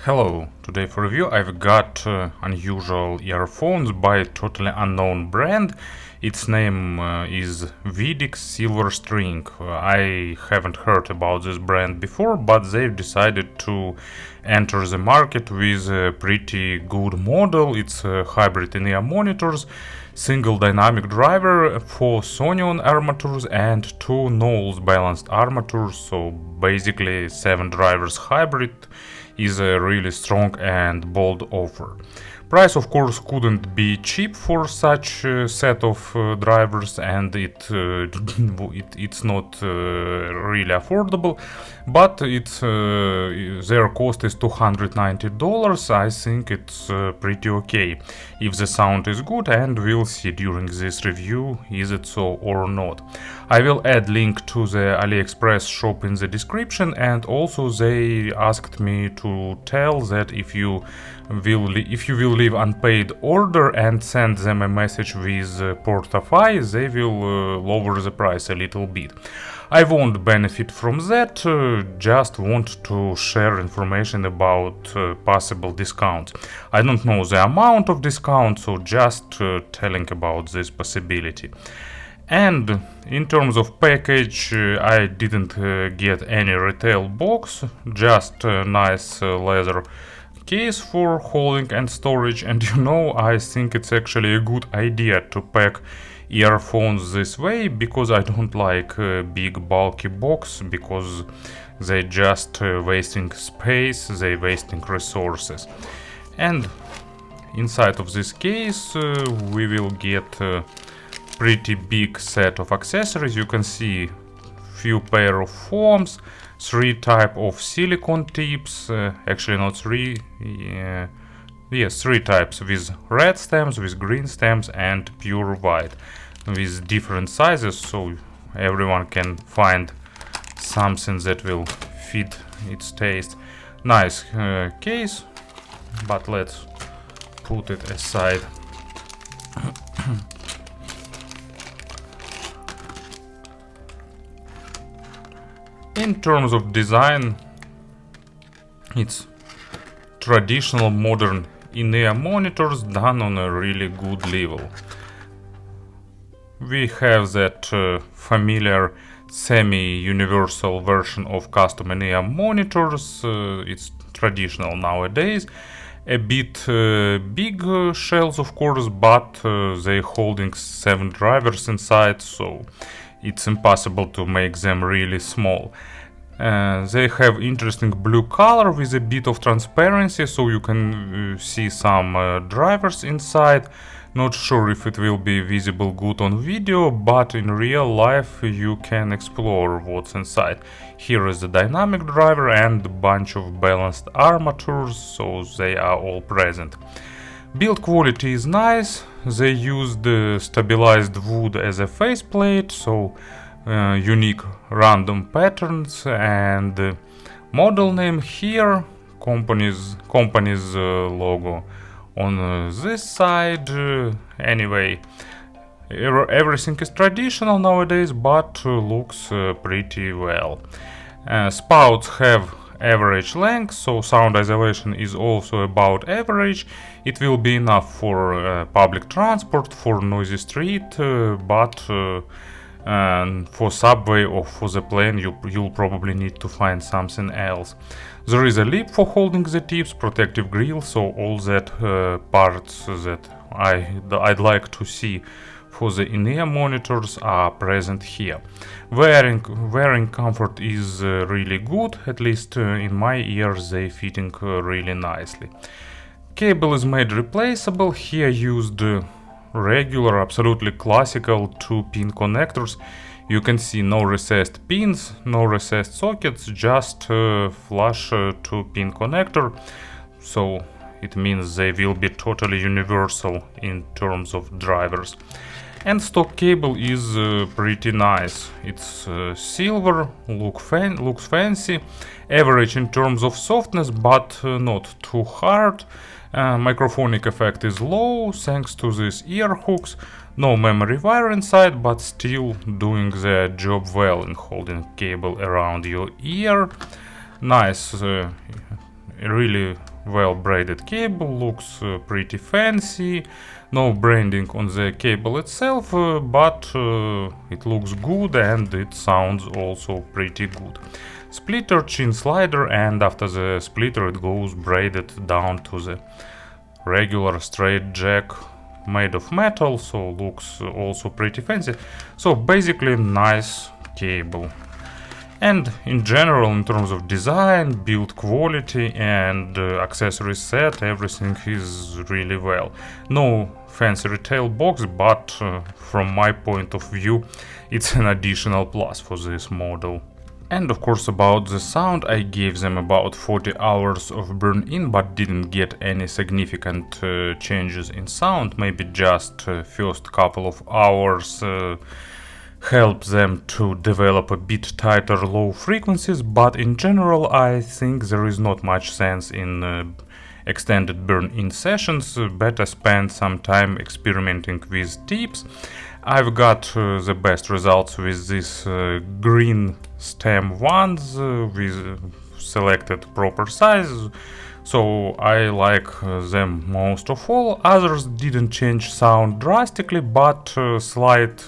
Hello, today for review I've got unusual earphones by a totally unknown brand. Its name is Veedix Silver String. I haven't heard about this brand before, but they've decided to enter the market with a pretty good model. It's hybrid in-ear monitors, single dynamic driver, 4 Sonion armatures and 2 Knowles balanced armatures, so basically 7 drivers hybrid. Is a really strong and bold offer. Price of course couldn't be cheap for such a set of drivers, and it's not really affordable, but their cost is $290. I think it's pretty okay if the sound is good, and we'll see during this review is it so or not. I will add link to the AliExpress shop in the description, and also they asked me to tell that if you will leave unpaid order and send them a message with Porta.Fi, they will lower the price a little bit. I won't benefit from that, just want to share information about possible discounts. I don't know the amount of discount, so just telling about this possibility. And in terms of package, I didn't get any retail box, just a nice leather case for holding and storage. And I think it's actually a good idea to pack earphones this way, because I don't like a big bulky box, because they just wasting space, they wasting resources. And inside of this case we will get pretty big set of accessories. You can see few pair of foams, 3 type of silicone tips, actually not 3, yes, 3 types, with red stems, with green stems and pure white, with different sizes, so everyone can find something that will fit its taste. Nice case, but let's put it aside. In terms of design, it's traditional modern in-ear monitors done on a really good level. We have that familiar semi-universal version of custom in-ear monitors. It's traditional nowadays. A bit big shells of course, but they're holding 7 drivers inside, so it's impossible to make them really small. They have interesting blue color with a bit of transparency, so you can see some drivers inside. Not sure if it will be visible good on video, but in real life you can explore what's inside. Here is the dynamic driver and a bunch of balanced armatures, so they are all present. Build quality is nice. They used stabilized wood as a faceplate, so unique random patterns, and model name here, company's logo on this side. Anyway, everything is traditional nowadays, but looks pretty well. Spouts have average length, so sound isolation is also about average. It will be enough for public transport, for noisy street, but for subway or for the plane you'll probably need to find something else. There is a lip for holding the tips, protective grill, so all that parts that I'd like to see for the in-ear monitors are present here. Wearing comfort is really good, at least in my ears they fitting really nicely. Cable is made replaceable. Here used regular, absolutely classical 2-pin connectors. You can see no recessed pins, no recessed sockets, just flush 2-pin connector, so it means they will be totally universal in terms of drivers. And stock cable is pretty nice. It's silver, looks fancy, average in terms of softness, but not too hard. Microphonic effect is low thanks to these ear hooks. No memory wire inside, but still doing their job well in holding cable around your ear. Nice, really well braided cable, looks pretty fancy. No branding on the cable itself, but it looks good and it sounds also pretty good. Splitter, chin slider, and after the splitter it goes braided down to the regular straight jack made of metal, so looks also pretty fancy. So basically nice cable. And in general, in terms of design, build quality and accessory set, everything is really well. No fancy retail box, but from my point of view, it's an additional plus for this model. And of course, about the sound, I gave them about 40 hours of burn-in, but didn't get any significant changes in sound. Maybe just first couple of hours help them to develop a bit tighter low frequencies, but in general I think there is not much sense in extended burn-in sessions. Better spend some time experimenting with tips. I've got the best results with these green stem ones with selected proper size, so I like them most of all. Others didn't change sound drastically, but slight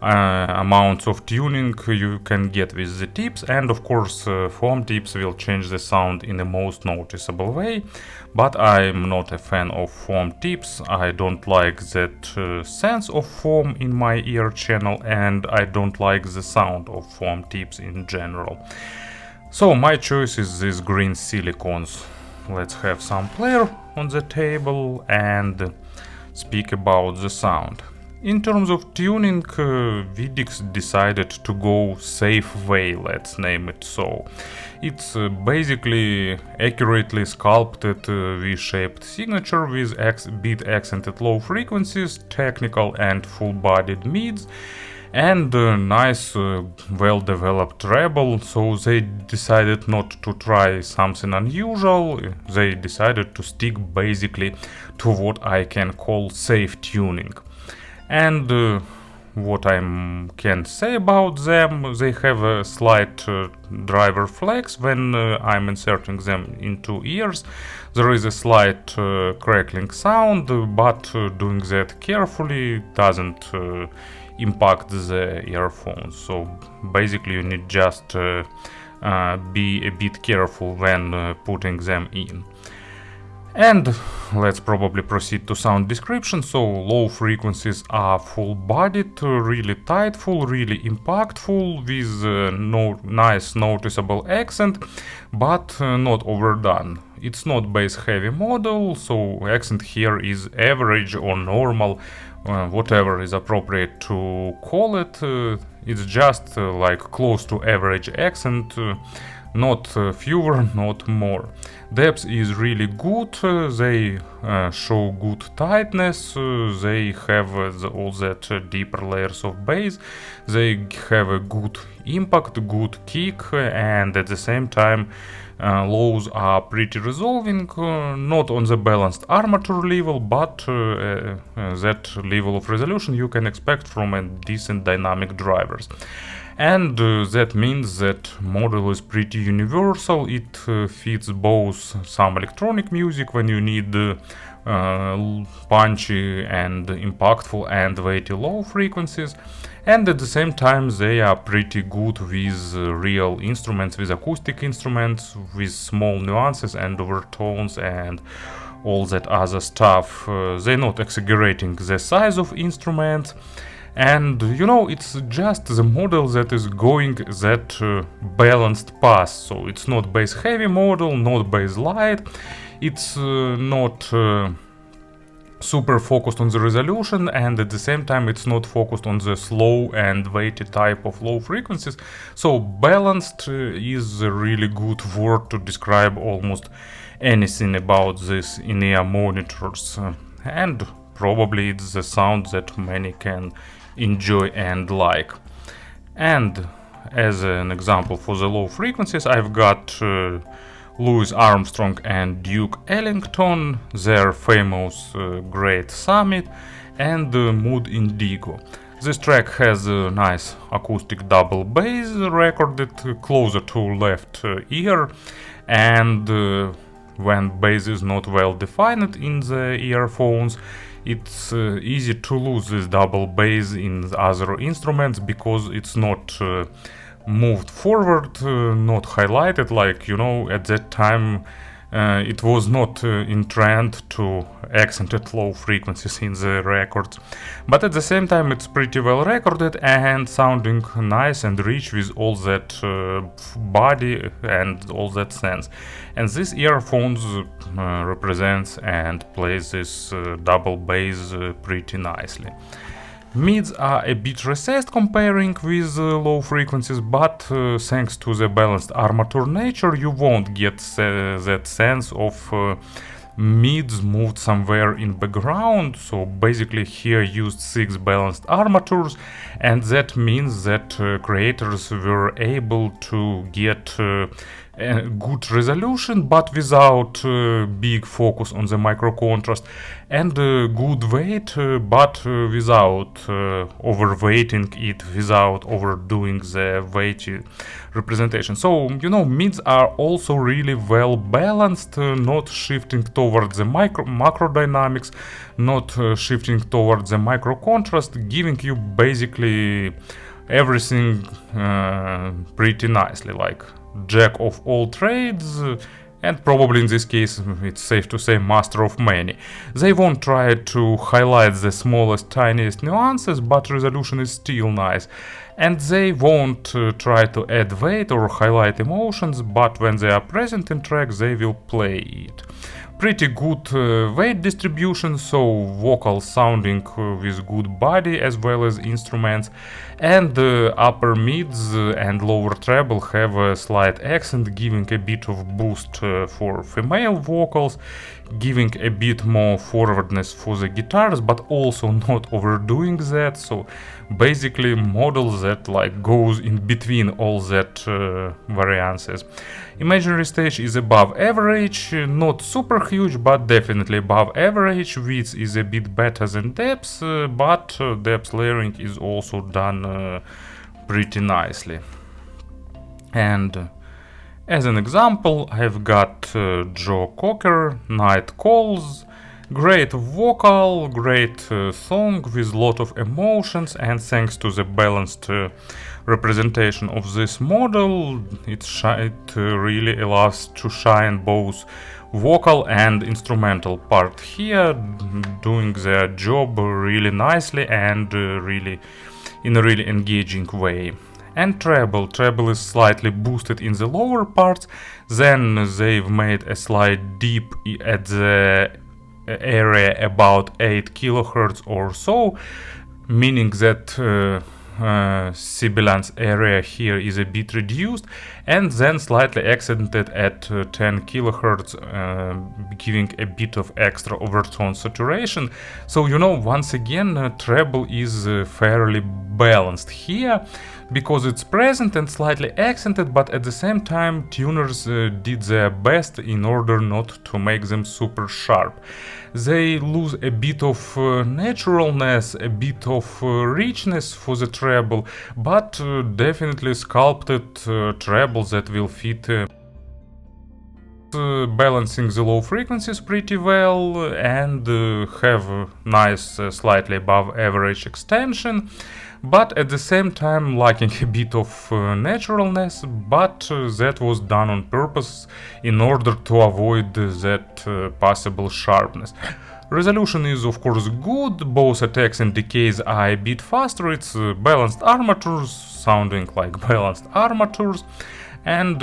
amounts of tuning you can get with the tips, and of course foam tips will change the sound in the most noticeable way, but I'm not a fan of foam tips. I don't like that sense of foam in my ear channel, and I don't like the sound of foam tips in general. So my choice is these green silicones. Let's have some player on the table and speak about the sound. In terms of tuning, Veedix decided to go safe way, let's name it so. It's basically accurately sculpted V-shaped signature with bit accented low frequencies, technical and full-bodied mids, and nice well-developed treble. So they decided not to try something unusual. They decided to stick basically to what I can call safe tuning. And what I can say about them, they have a slight driver flex when I'm inserting them into ears. There is a slight crackling sound, but doing that carefully doesn't impact the earphones. So basically you need just be a bit careful when putting them in. And let's probably proceed to sound description. So low frequencies are full-bodied, really tightful, really impactful, with nice noticeable accent, but not overdone. It's not bass-heavy model, so accent here is average or normal, whatever is appropriate to call it. It's just like close to average accent, not fewer, not more. Depth is really good, they show good tightness, they have all that deeper layers of bass, they have a good impact, good kick, and at the same time lows are pretty resolving, not on the balanced armature level, but that level of resolution you can expect from a decent dynamic drivers. And that means that model is pretty universal. It fits both some electronic music when you need punchy and impactful and weighty low frequencies, and at the same time they are pretty good with real instruments, with acoustic instruments, with small nuances and overtones and all that other stuff. They're not exaggerating the size of instruments. And you know, it's just the model that is going that balanced path. So it's not bass heavy model, not bass light, it's not super focused on the resolution, and at the same time it's not focused on the slow and weighty type of low frequencies. So balanced is a really good word to describe almost anything about this in-ear monitors, and probably it's the sound that many can enjoy and like. And as an example for the low frequencies, I've got Louis Armstrong and Duke Ellington, their famous Great Summit, and Mood Indigo. This track has a nice acoustic double bass recorded closer to left ear, and when bass is not well defined in the earphones, it's easy to lose this double bass in other instruments because it's not moved forward, not highlighted, like, you know, at that time it was not in trend to accented low frequencies in the records, but at the same time it's pretty well recorded and sounding nice and rich with all that body and all that sense. And this earphones represents and plays this double bass pretty nicely. Mids are a bit recessed comparing with low frequencies, but thanks to the balanced armature nature, you won't get that sense of mids moved somewhere in background. So basically here used 6 balanced armatures, and that means that creators were able to get good resolution, but without big focus on the micro contrast, and good weight, but without overweighting it, without overdoing the weighty representation. So, you know, mids are also really well balanced, not shifting towards the macro dynamics, not shifting towards the micro contrast, giving you basically everything pretty nicely, like jack of all trades, and probably in this case it's safe to say master of many. They won't try to highlight the smallest, tiniest nuances, but resolution is still nice. And they won't try to add weight or highlight emotions, but when they are present in track, they will play it. Pretty good weight distribution, so vocals sounding with good body as well as instruments, and upper mids and lower treble have a slight accent, giving a bit of boost for female vocals, giving a bit more forwardness for the guitars, but also not overdoing that. So basically model that like goes in between all that variances. Imaginary stage is above average, not super huge, but definitely above average. Width is a bit better than depth, but depth layering is also done pretty nicely. And as an example, I've got Joe Cocker, Night Calls. Great vocal, great song with lot of emotions, and thanks to the balanced representation of this model, it really allows to shine both vocal and instrumental part here, doing their job really nicely and really in a really engaging way. And treble is slightly boosted in the lower parts, then they've made a slight dip at the area about 8 kHz or so, meaning that sibilance area here is a bit reduced, and then slightly accented at 10 kHz, giving a bit of extra overtone saturation. So, you know, once again, treble is fairly balanced here, because it's present and slightly accented, but at the same time tuners did their best in order not to make them super sharp. They lose a bit of naturalness, a bit of richness for the treble, but definitely sculpted treble that will fit balancing the low frequencies pretty well, and have nice slightly above average extension, but at the same time lacking a bit of naturalness, but that was done on purpose in order to avoid that possible sharpness. Resolution is of course good, both attacks and decays are a bit faster, it's balanced armatures, sounding like balanced armatures, and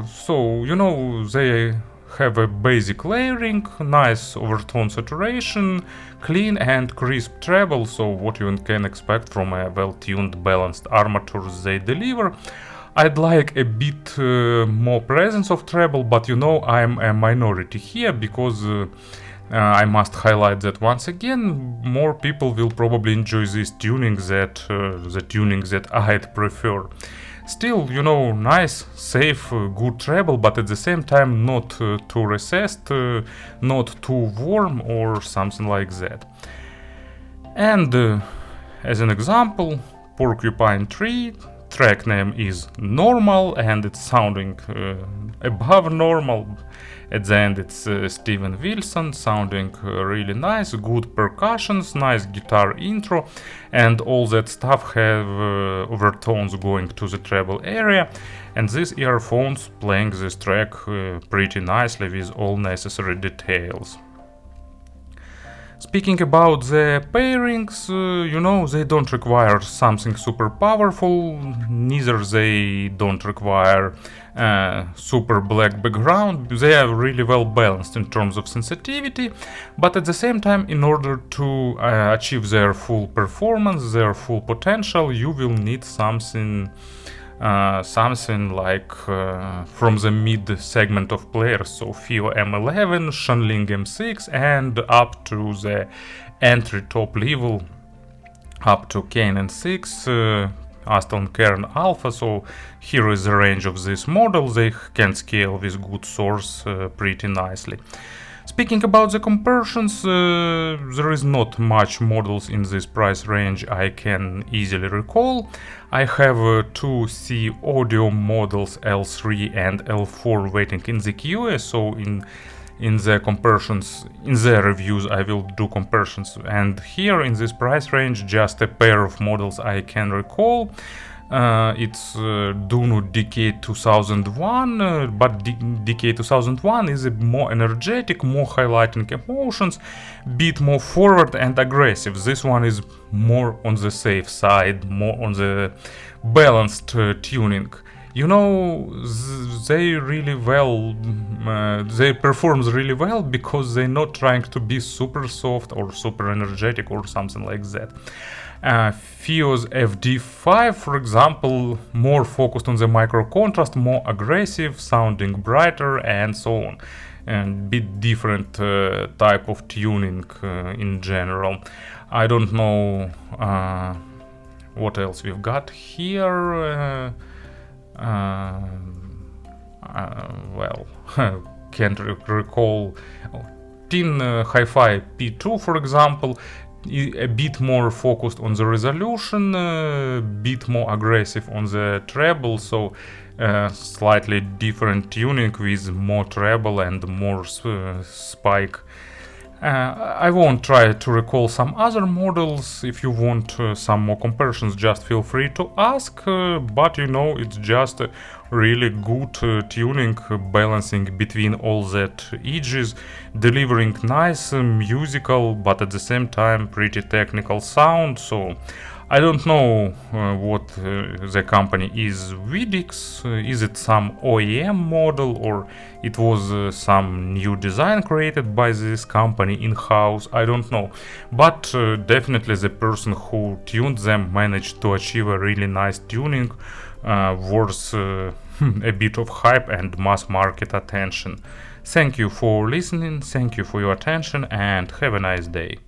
so, you know, they have a basic layering, nice overtone saturation, clean and crisp treble, so what you can expect from a well-tuned balanced armatures they deliver. I'd like a bit more presence of treble, but you know, I'm a minority here, because I must highlight that once again, more people will probably enjoy this tuning that the tuning that I'd prefer. Still, you know, nice, safe, good treble, but at the same time not too recessed, not too warm or something like that. And as an example, Porcupine 3 track name is normal and it's sounding above normal. At the end it's Steven Wilson, sounding really nice, good percussions, nice guitar intro, and all that stuff have overtones going to the treble area, and these earphones playing this track pretty nicely with all necessary details. Speaking about the pairings, you know, they don't require something super powerful, neither they don't require super black background. They are really well balanced in terms of sensitivity, but at the same time, in order to achieve their full performance, their full potential, you will need something like from the mid segment of players, so FIO M11, Shanling M6, and up to the entry top level, up to Kane N6, Aston Cairn Alpha. So here is the range of this model. They can scale with good source pretty nicely. Speaking about the conversions, there is not much models in this price range I can easily recall. I have two C audio models L3 and L4 waiting in the queue, so in the conversions, in the reviews I will do conversions. And here in this price range, just a pair of models I can recall. It's Duno DK 2001, but DK 2001 is a more energetic, more highlighting emotions, bit more forward and aggressive. This one is more on the safe side, more on the balanced tuning. You know, they really well, they performs really well because they're not trying to be super soft or super energetic or something like that. FIO's FD5, for example, more focused on the micro contrast, more aggressive, sounding brighter, and so on, and bit different type of tuning in general. I don't know what else we've got here. Well, can't recall. Tin Hi-Fi P2, for example, a bit more focused on the resolution, a bit more aggressive on the treble, so slightly different tuning with more treble and more spike. I won't try to recall some other models. If you want some more comparisons, just feel free to ask, but you know, it's just really good tuning, balancing between all that edges, delivering nice musical but at the same time pretty technical sound. So I don't know what the company is. Veedix, is it some OEM model or it was some new design created by this company in-house? I don't know, but definitely the person who tuned them managed to achieve a really nice tuning worth a bit of hype and mass market attention. Thank you for listening, thank you for your attention, and have a nice day.